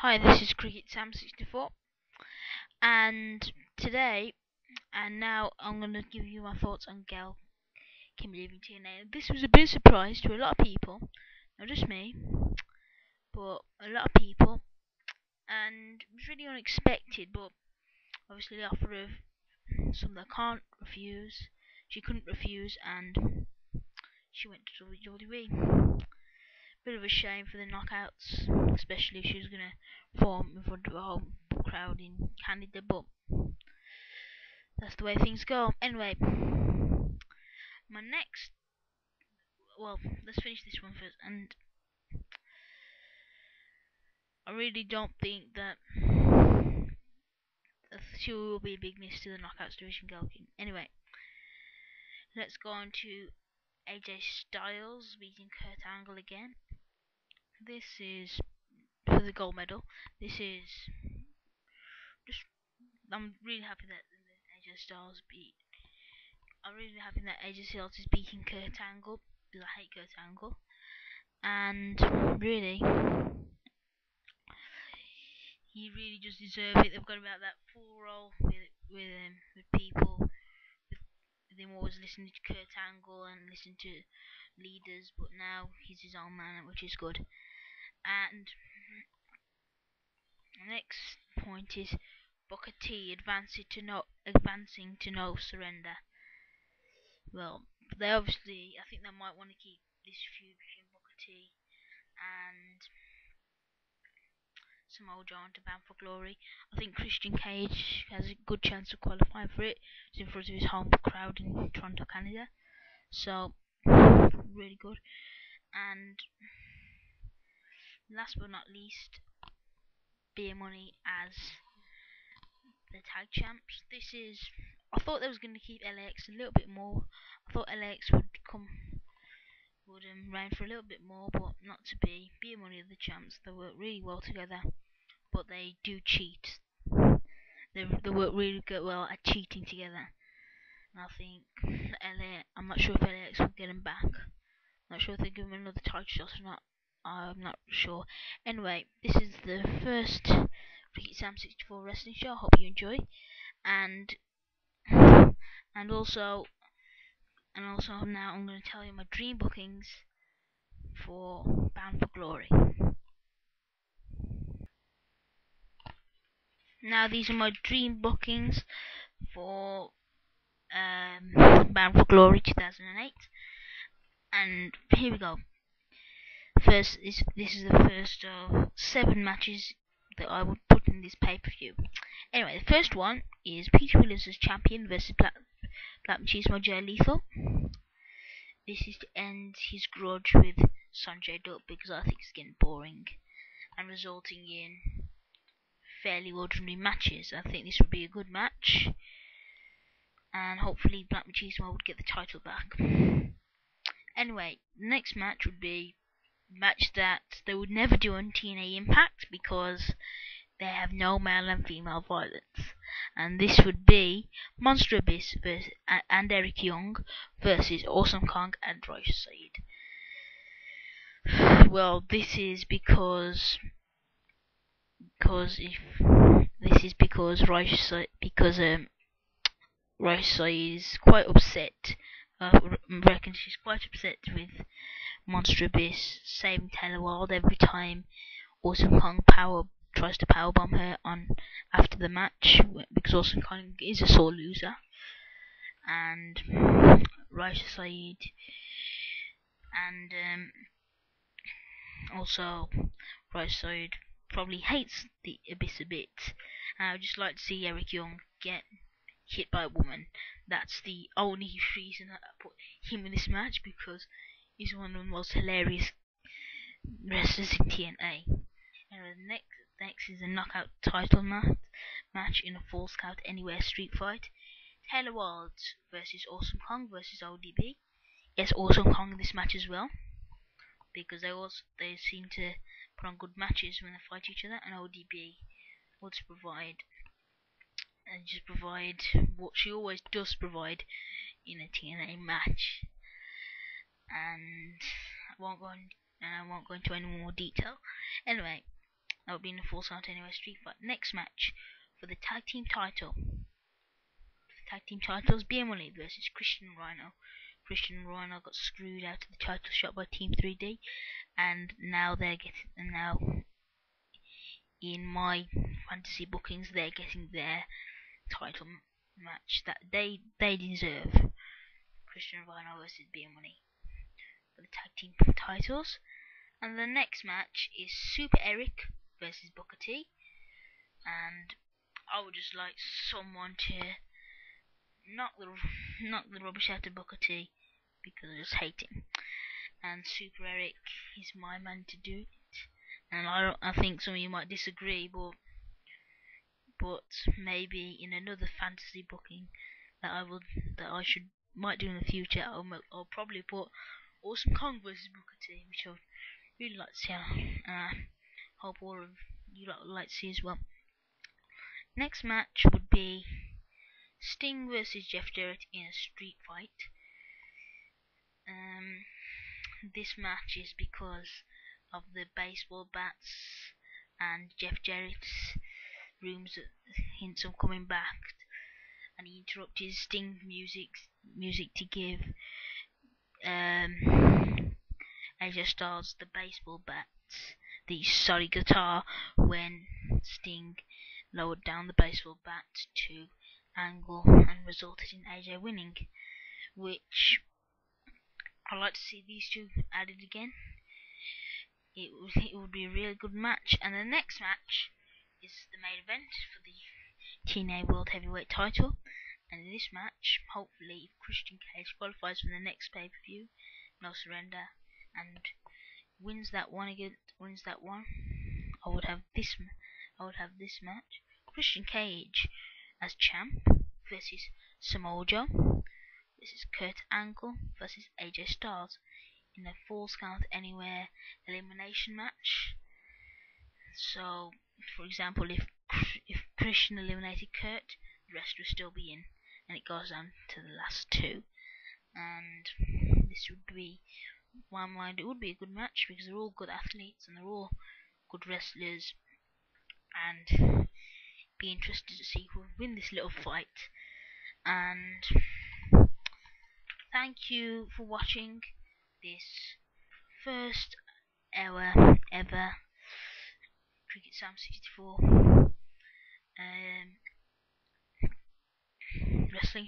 Hi, this is cricketsam64, and now I'm going to give you my thoughts on Gail Kim leaving TNA. This was a big surprise to a lot of people, not just me, but a lot of people, and it was really unexpected, but obviously the offer of something I can't refuse, she couldn't refuse, and she went to WWE. Bit of a shame for the knockouts, especially if she was going to perform in front of a whole crowd in Canada, but that's the way things go. Anyway, let's finish this one first, and I really don't think that she will be a big miss to the knockouts division Galkin. Anyway, let's go on to AJ Styles beating Kurt Angle again. This is for the gold medal. I'm really happy that AJ Styles is beating Kurt Angle, because I hate Kurt Angle, and really, he really just deserves it. They've got about that full role with people, with him always listening to Kurt Angle and listening to leaders, but now he's his own man, which is good. And the next point is Booker T advancing to no surrender. Well, I think they might want to keep this feud between Booker T and Samoa Joe to Bound for Glory. I think Christian Cage has a good chance of qualifying for it. It's in front of his home crowd in Toronto, Canada. So, really good. And last but not least, Beer Money as the tag champs. I thought they was going to keep LAX a little bit more. I thought LAX would reign for a little bit more, but not to be. Beer Money are the champs. They work really well together, but they do cheat. They work really well at cheating together. And I think I'm not sure if LAX will get them back. Not sure if they give him another title shot or not. I'm not sure. Anyway, this is the first cricketsam64 wrestling show. I hope you enjoy. And also now I'm going to tell you my dream bookings for Bound for Glory. Now these are my dream bookings for Bound for Glory 2008. And here we go. This is the first of 7 matches that I would put in this pay-per-view. Anyway, the first one is Peter Williams as champion versus Black Machismo Jay Lethal. This is to end his grudge with Sanjay Dutt, because I think it's getting boring and resulting in fairly ordinary matches. I think this would be a good match, and hopefully Black Machismo would get the title back. Anyway, the next match would be a match that they would never do on TNA Impact, because they have no male and female violence, and this would be Monster Abyss and Eric Young versus Awesome Kong and Royce Said. Well, this is because Royce is quite upset. I reckon she's quite upset with Monster Abyss saving Taylor Wilde every time Awesome Kong tries to powerbomb her on after the match, because Awesome Kong is a sore loser, and Royce Said and also Royce Said probably hates the Abyss a bit. And I would just like to see Eric Young get hit by a woman. That's the only reason that I put him in this match, because he's one of the most hilarious wrestlers in TNA. And next is a knockout title match in a Falls Count Anywhere street fight. Taylor Wilde versus Awesome Kong versus ODB. Yes, Awesome Kong in this match as well, because they seem to put on good matches when they fight each other, and ODB will just provide what she always does provide in a TNA match. And I won't go into any more detail. Anyway, That would be in the Falls Count Anywhere Street Fight. Next match for the tag team title. The tag team titles: BM1 versus Christian Rhino. Christian Rhino got screwed out of the title shot by Team 3D, and now in my fantasy bookings they're getting their title match that they deserve. Christian Rhino versus BM1 for the tag team titles. And the next match is Super Eric versus Booker T. And I would just like someone to knock the rubbish out of Booker T, because I just hate him. And Super Eric is my man to do it. And I think some of you might disagree, but maybe in another fantasy booking that I might do in the future, I'll probably put Awesome Kong versus Booker T, which I would really like to see. Hope all of you like to see as well. Next match would be Sting versus Jeff Jarrett in a street fight. This match is because of the baseball bats and Jeff Jarrett's hints of coming back, and he interrupted Sting music to give AJ Styles the baseball bat, the guitar, when Sting lowered down the baseball bat to Angle and resulted in AJ winning, which I'd like to see these two added again. It would be a really good match. And the next match is the main event for the TNA World Heavyweight title. And in this match, hopefully, if Christian Cage qualifies for the next pay-per-view, No Surrender, and wins that one, I would have this match: Christian Cage as champ versus Samoa Joe. This is Kurt Angle versus AJ Styles in a Falls Count Anywhere elimination match. So, for example, if Christian eliminated Kurt, the rest would still be in, and it goes down to the last two. And this would be, in my mind, it would be a good match because they're all good athletes and they're all good wrestlers, and be interested to see who will win this little fight. And thank you for watching this first ever cricketsam64 wrestling